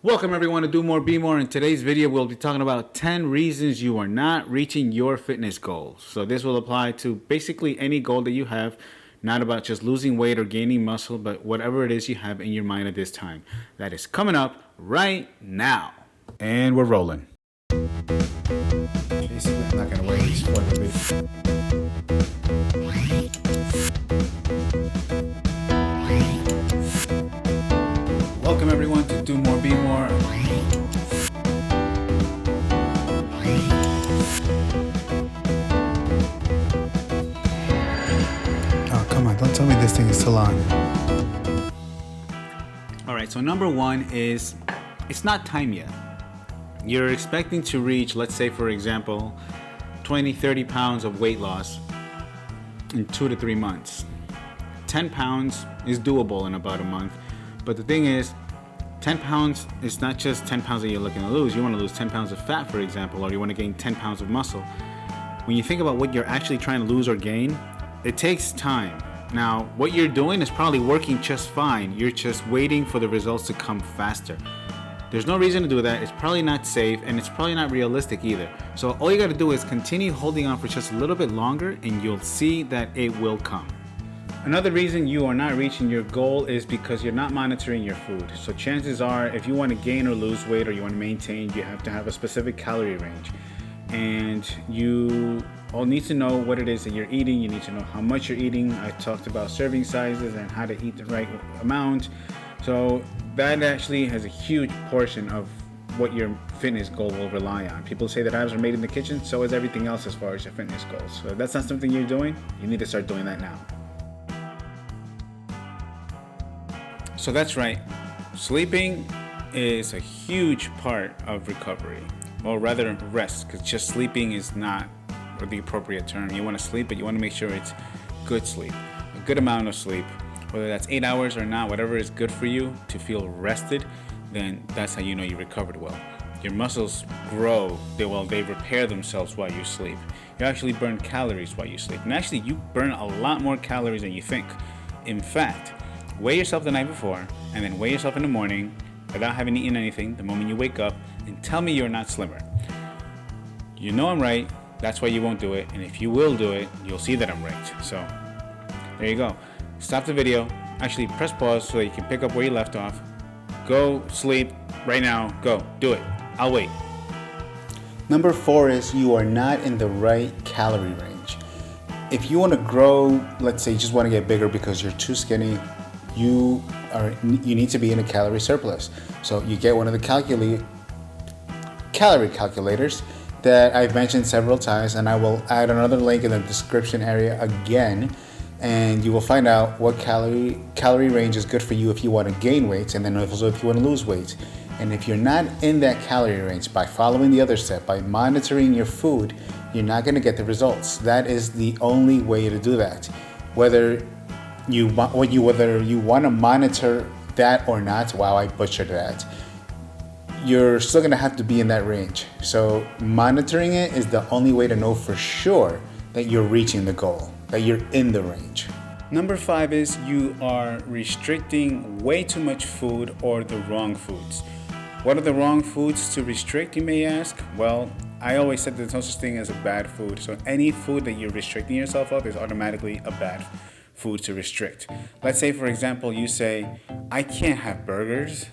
Welcome everyone to Do More, Be More. In today's video, we'll be talking about 10 reasons you are not reaching your fitness goals. So this will apply to basically any goal that you have, not about just losing weight or gaining muscle, but whatever it is you have in your mind at this time. That is coming up right now. And we're rolling. Basically, I'm not gonna wear these for the video. Welcome everyone to Do More, Be More. Oh, come on, don't tell me this thing is too long. All right, so number one is, it's not time yet. You're expecting to reach, let's say for example, 20, 30 pounds of weight loss in 2 to 3 months. 10 pounds is doable in about a month. But the thing is, 10 pounds is not just 10 pounds that you're looking to lose. You want to lose 10 pounds of fat, for example, or you want to gain 10 pounds of muscle. When you think about what you're actually trying to lose or gain, it takes time. Now, what you're doing is probably working just fine. You're just waiting for the results to come faster. There's no reason to do that. It's probably not safe, and it's probably not realistic either. So all you got to do is continue holding on for just a little bit longer, and you'll see that it will come. Another reason you are not reaching your goal is because you're not monitoring your food. So chances are, if you want to gain or lose weight or you want to maintain, you have to have a specific calorie range. And you all need to know what it is that you're eating. You need to know how much you're eating. I talked about serving sizes and how to eat the right amount. So that actually has a huge portion of what your fitness goal will rely on. People say that abs are made in the kitchen, so is everything else as far as your fitness goals. So if that's not something you're doing, you need to start doing that now. So that's right, sleeping is a huge part of recovery, or rather rest, because just sleeping is not the appropriate term. You want to sleep, but you want to make sure it's good sleep, a good amount of sleep, whether that's 8 hours or not, whatever is good for you to feel rested, then that's how you know you recovered well. Your muscles grow, they repair themselves while you sleep. You actually burn calories while you sleep, and actually you burn a lot more calories than you think. In fact, weigh yourself the night before, and then weigh yourself in the morning without having eaten anything the moment you wake up, and tell me you're not slimmer. You know I'm right, that's why you won't do it, and if you will do it, you'll see that I'm right. So, there you go. Stop the video, actually press pause so that you can pick up where you left off. Go sleep right now, go, do it. I'll wait. Number 4 is you are not in the right calorie range. If you want to grow, let's say you just want to get bigger because you're too skinny, you need to be in a calorie surplus. So you get one of the calorie calculators that I've mentioned several times, and I will add another link in the description area again, and you will find out what calorie range is good for you if you want to gain weight, and then also if you want to lose weight. And if you're not in that calorie range, by following the other step, by monitoring your food, you're not going to get the results. That is the only way to do that. Whether you want to monitor that or not, wow, I butchered that, you're still going to have to be in that range. So monitoring it is the only way to know for sure that you're reaching the goal, that you're in the range. Number 5 is you are restricting way too much food or the wrong foods. What are the wrong foods to restrict, you may ask? Well, I always said there's no such thing as a bad food. So any food that you're restricting yourself of is automatically a bad food to restrict. Let's say, for example, you say, I can't have burgers.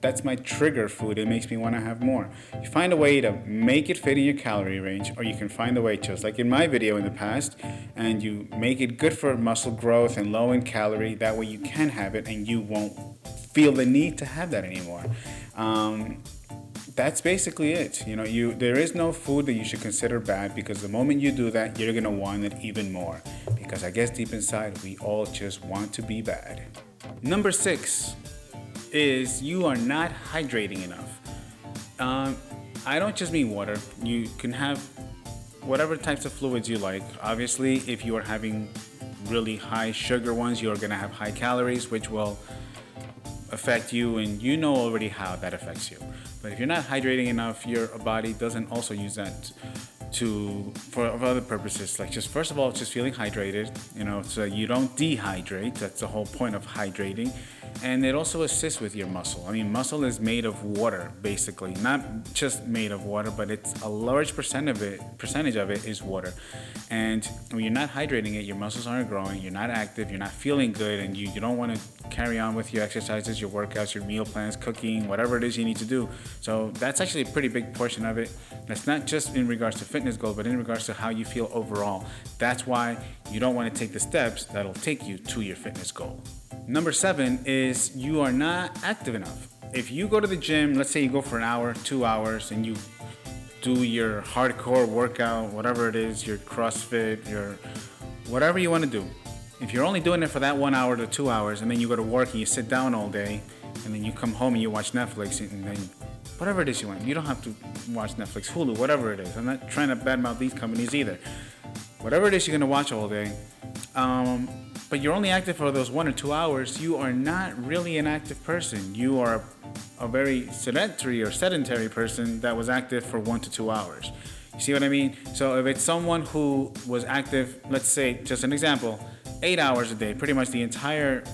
That's my trigger food. It makes me want to have more. You find a way to make it fit in your calorie range, or you can find a way, just like in my video in the past, and you make it good for muscle growth and low in calorie. That way you can have it and you won't feel the need to have that anymore. That's basically it. There is no food that you should consider bad, because the moment you do that, you're going to want it even more. Because I guess deep inside, we all just want to be bad. Number 6 is you are not hydrating enough. I don't just mean water. You can have whatever types of fluids you like. Obviously, if you are having really high sugar ones, you're going to have high calories, which will affect you, and you know already how that affects you. But if you're not hydrating enough, your body doesn't also use that for other purposes, like just first of all, just feeling hydrated, so you don't dehydrate. That's the whole point of hydrating. and it also assists with your muscle. I mean, muscle is made of water, basically. Not just made of water, but it's a large percentage of it is water. And when you're not hydrating it, your muscles aren't growing, you're not active, you're not feeling good, and you don't want to carry on with your exercises, your workouts, your meal plans, cooking, whatever it is you need to do. So that's actually a pretty big portion of it. That's not just in regards to fitness goals, but in regards to how you feel overall. That's why you don't want to take the steps that'll take you to your fitness goal. Number 7 is you are not active enough. If you go to the gym, let's say you go for an hour, 2 hours, and you do your hardcore workout, whatever it is, your CrossFit, your whatever you want to do. If you're only doing it for that 1 hour to 2 hours, and then you go to work and you sit down all day, and then you come home and you watch Netflix, and then whatever it is you want. You don't have to watch Netflix, Hulu, whatever it is. I'm not trying to badmouth these companies either. Whatever it is you're going to watch all day, but you're only active for those 1 or 2 hours, you are not really an active person. You are a very sedentary person that was active for 1 to 2 hours. You see what I mean? So if it's someone who was active, let's say, just an example, 8 hours a day, pretty much the entire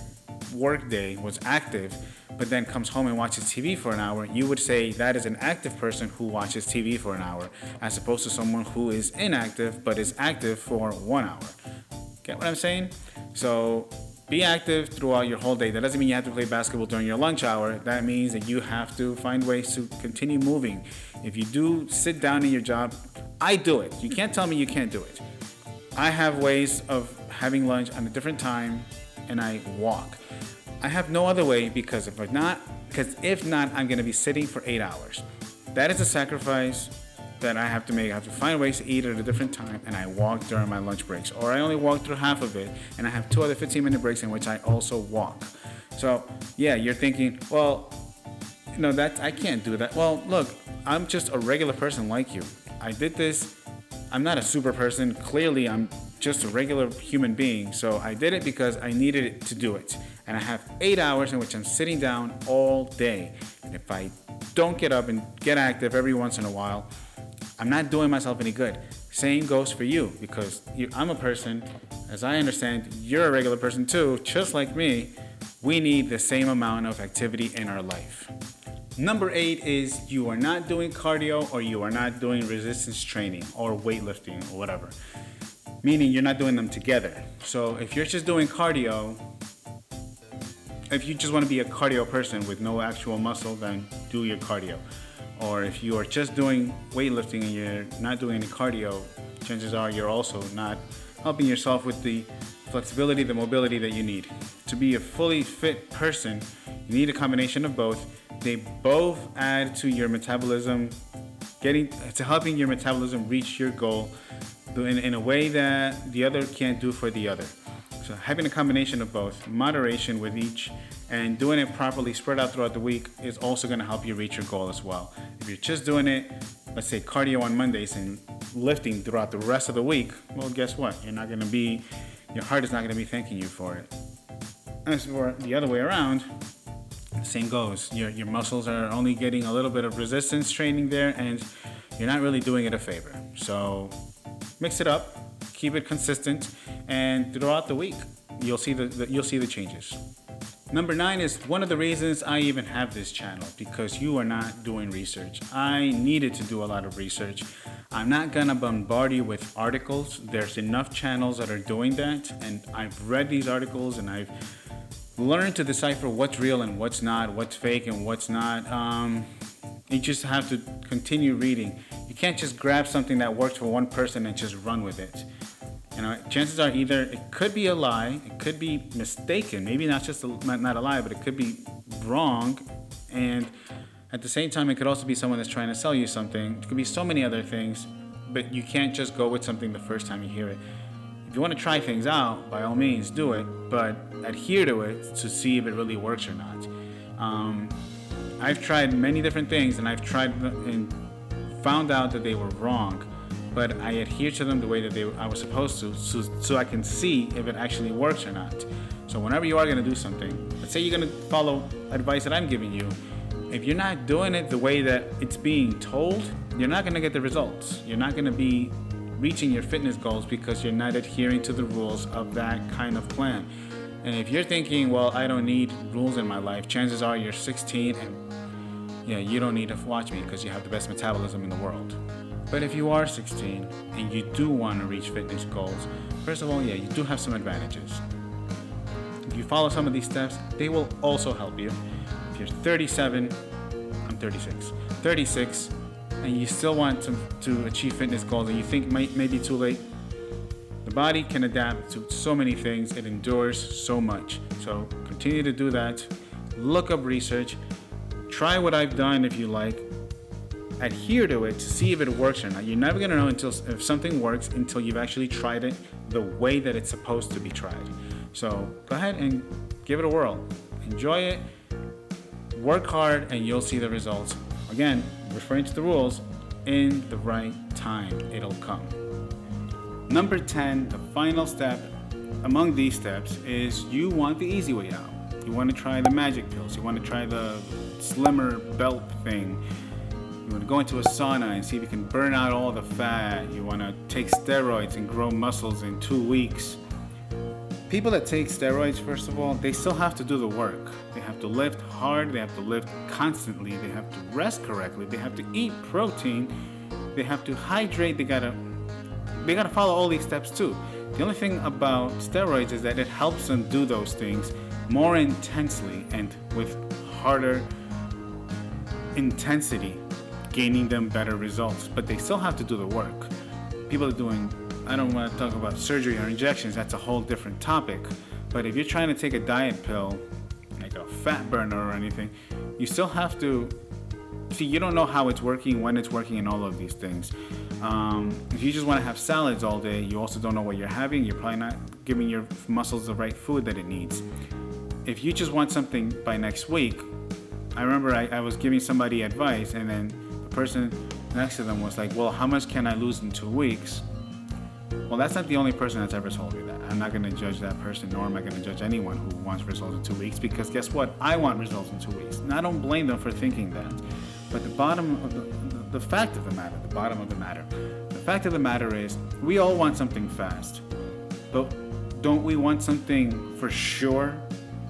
work day was active, but then comes home and watches TV for an hour, you would say that is an active person who watches TV for an hour, as opposed to someone who is inactive but is active for 1 hour. Get what I'm saying? So be active throughout your whole day. That doesn't mean you have to play basketball during your lunch hour. That means that you have to find ways to continue moving. If you do sit down in your job, I do it. You can't tell me you can't do it. I have ways of having lunch on a different time, and I walk. I have no other way because if not, I'm going to be sitting for 8 hours. That is a sacrifice that I have to make. I have to find ways to eat at a different time, and I walk during my lunch breaks, or I only walk through half of it, and I have 2 other 15-minute breaks in which I also walk. So yeah, you're thinking, well, that I can't do that. Well, look, I'm just a regular person like you. I did this. I'm not a super person. Clearly, I'm just a regular human being. So I did it because I needed it to do it. And I have 8 hours in which I'm sitting down all day. And if I don't get up and get active every once in a while, I'm not doing myself any good. Same goes for you, because I'm a person, as I understand, you're a regular person too, just like me. We need the same amount of activity in our life. Number 8 is you are not doing cardio, or you are not doing resistance training or weightlifting or whatever. Meaning you're not doing them together. So if you're just doing cardio, if you just want to be a cardio person with no actual muscle, then do your cardio. Or if you are just doing weightlifting and you're not doing any cardio, chances are you're also not helping yourself with the flexibility, the mobility that you need. To be a fully fit person, you need a combination of both. They both add to your metabolism, helping your metabolism reach your goal in a way that the other can't do for the other. So having a combination of both, moderation with each, and doing it properly spread out throughout the week is also going to help you reach your goal as well. If you're just doing it, let's say cardio on Mondays and lifting throughout the rest of the week, well, guess what? Your heart is not going to be thanking you for it. As for the other way around, same goes. Your muscles are only getting a little bit of resistance training there, and you're not really doing it a favor. So mix it up, keep it consistent, and throughout the week, you'll see the changes. Number 9 is one of the reasons I even have this channel, because you are not doing research. I needed to do a lot of research. I'm not gonna bombard you with articles. There's enough channels that are doing that, and I've read these articles and I've learned to decipher what's real and what's not, what's fake and what's not. You just have to continue reading. You can't just grab something that works for one person and just run with it. Chances are either it could be a lie, it could be mistaken, maybe not a lie, but it could be wrong, and at the same time, it could also be someone that's trying to sell you something. It could be so many other things, but you can't just go with something the first time you hear it. If you want to try things out, by all means, do it, but adhere to it to see if it really works or not. I've tried many different things, and I've tried and found out that they were wrong, but I adhere to them the way that I was supposed to, so I can see if it actually works or not. So whenever you are going to do something, let's say you're going to follow advice that I'm giving you, if you're not doing it the way that it's being told, you're not going to get the results. You're not going to be reaching your fitness goals because you're not adhering to the rules of that kind of plan. And if you're thinking, well, I don't need rules in my life, chances are you're 16 and yeah, you don't need to watch me because you have the best metabolism in the world. But if you are 16 and you do want to reach fitness goals, first of all, yeah, you do have some advantages. If you follow some of these steps, they will also help you. If you're 37, I'm 36, and you still want to achieve fitness goals and you think may be too late, the body can adapt to so many things. It endures so much. So continue to do that. Look up research. Try what I've done if you like. Adhere to it to see if it works or not. You're never going to know if something works until you've actually tried it the way that it's supposed to be tried. So go ahead and give it a whirl. Enjoy it. Work hard and you'll see the results. Again, referring to the rules, in the right time, it'll come. Number 10, the final step among these steps is you want the easy way out. You want to try the magic pills. You want to try the slimmer belt thing. You want to go into a sauna and see if you can burn out all the fat. You want to take steroids and grow muscles in 2 weeks. People that take steroids, first of all, they still have to do the work. They have to lift hard. They have to lift constantly. They have to rest correctly. They have to eat protein. They have to hydrate. They gotta follow all these steps too. The only thing about steroids is that it helps them do those things more intensely and with harder intensity, gaining them better results. But they still have to do the work. People are doing, I don't want to talk about surgery or injections, that's a whole different topic. But if you're trying to take a diet pill, like a fat burner or anything, you still have to, see, you don't know how it's working, when it's working, and all of these things. If you just want to have salads all day, you also don't know what you're having. You're probably not giving your muscles the right food that it needs. If you just want something by next week, I remember I was giving somebody advice, and then the person next to them was like, well, how much can I lose in 2 weeks? Well, that's not the only person that's ever told me that. I'm not going to judge that person, nor am I going to judge anyone who wants results in 2 weeks, because guess what? I want results in 2 weeks. And I don't blame them for thinking that. But the fact of the matter is, we all want something fast. But don't we want something for sure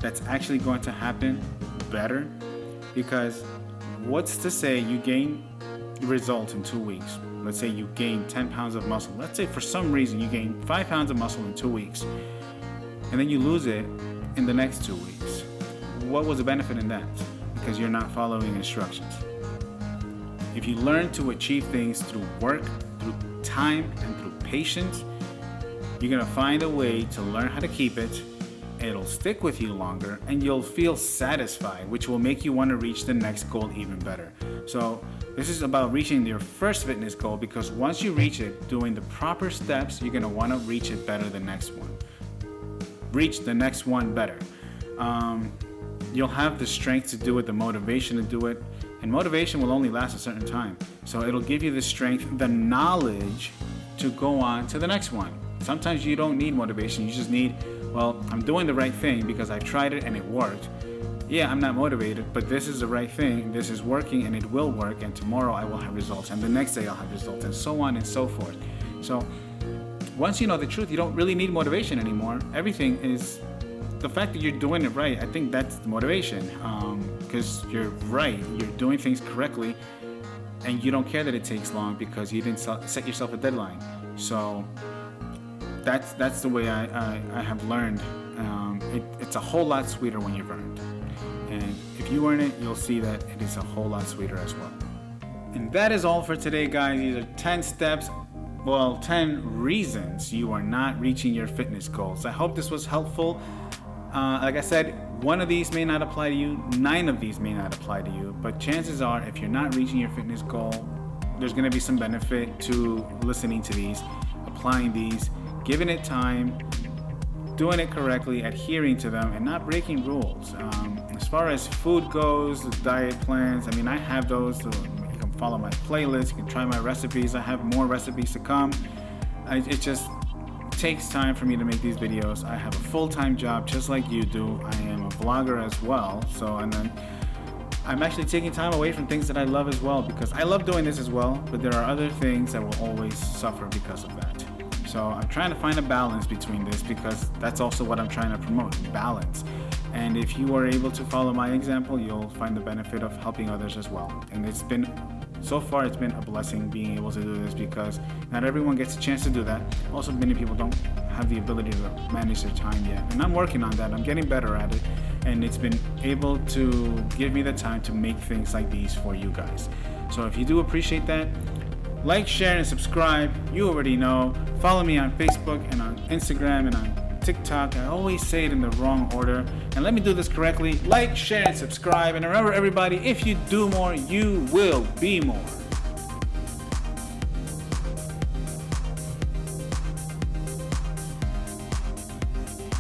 that's actually going to happen better? Because what's to say you gain results in 2 weeks? Let's say you gain 10 pounds of muscle. Let's say for some reason you gain 5 pounds of muscle in 2 weeks, and then you lose it in the next 2 weeks. What was the benefit in that? Because you're not following instructions. If you learn to achieve things through work, through time, and through patience, you're going to find a way to learn how to keep it. It'll stick with you longer, and you'll feel satisfied, which will make you want to reach the next goal even better. So this is about reaching your first fitness goal, because once you reach it, doing the proper steps, you're going to want to reach it better the next one. Reach the next one better. You'll have the strength to do it, the motivation to do it, and motivation will only last a certain time. So it'll give you the strength, the knowledge to go on to the next one. Sometimes you don't need motivation. You just need, well, I'm doing the right thing because I tried it and it worked. Yeah, I'm not motivated, but this is the right thing. This is working and it will work. And tomorrow I will have results. And the next day I'll have results, and so on and so forth. So once you know the truth, you don't really need motivation anymore. Everything is the fact that you're doing it right. I think that's the motivation, because you're right. You're doing things correctly, and you don't care that it takes long because you didn't set yourself a deadline. So that's the way I have learned. It's a whole lot sweeter when you've earned. And if you earn it, you'll see that it is a whole lot sweeter as well. And that is all for today, guys. These are 10 steps, 10 reasons you are not reaching your fitness goals. I hope this was helpful. Like I said, one of these may not apply to you, 9 of these may not apply to you, but chances are if you're not reaching your fitness goal, there's going to be some benefit to listening to these, applying these, giving it time, doing it correctly, adhering to them, and not breaking rules. As far as food goes, the diet plans, I mean, I have those. So you can follow my playlist, you can try my recipes. I have more recipes to come. It just takes time for me to make these videos. I have a full-time job just like you do. I am a vlogger as well. And then I'm actually taking time away from things that I love as well, because I love doing this as well, but there are other things that will always suffer because of that. So I'm trying to find a balance between this, because that's also what I'm trying to promote, balance. And if you are able to follow my example, you'll find the benefit of helping others as well. And so far it's been a blessing being able to do this, because not everyone gets a chance to do that. Also, many people don't have the ability to manage their time yet. And I'm working on that. I'm getting better at it. And it's been able to give me the time to make things like these for you guys. So if you do appreciate that, like, share, and subscribe. You already know. Follow me on Facebook and on Instagram and on TikTok. I always say it in the wrong order. And let me do this correctly. Like, share, and subscribe. And remember, everybody, if you do more, you will be more.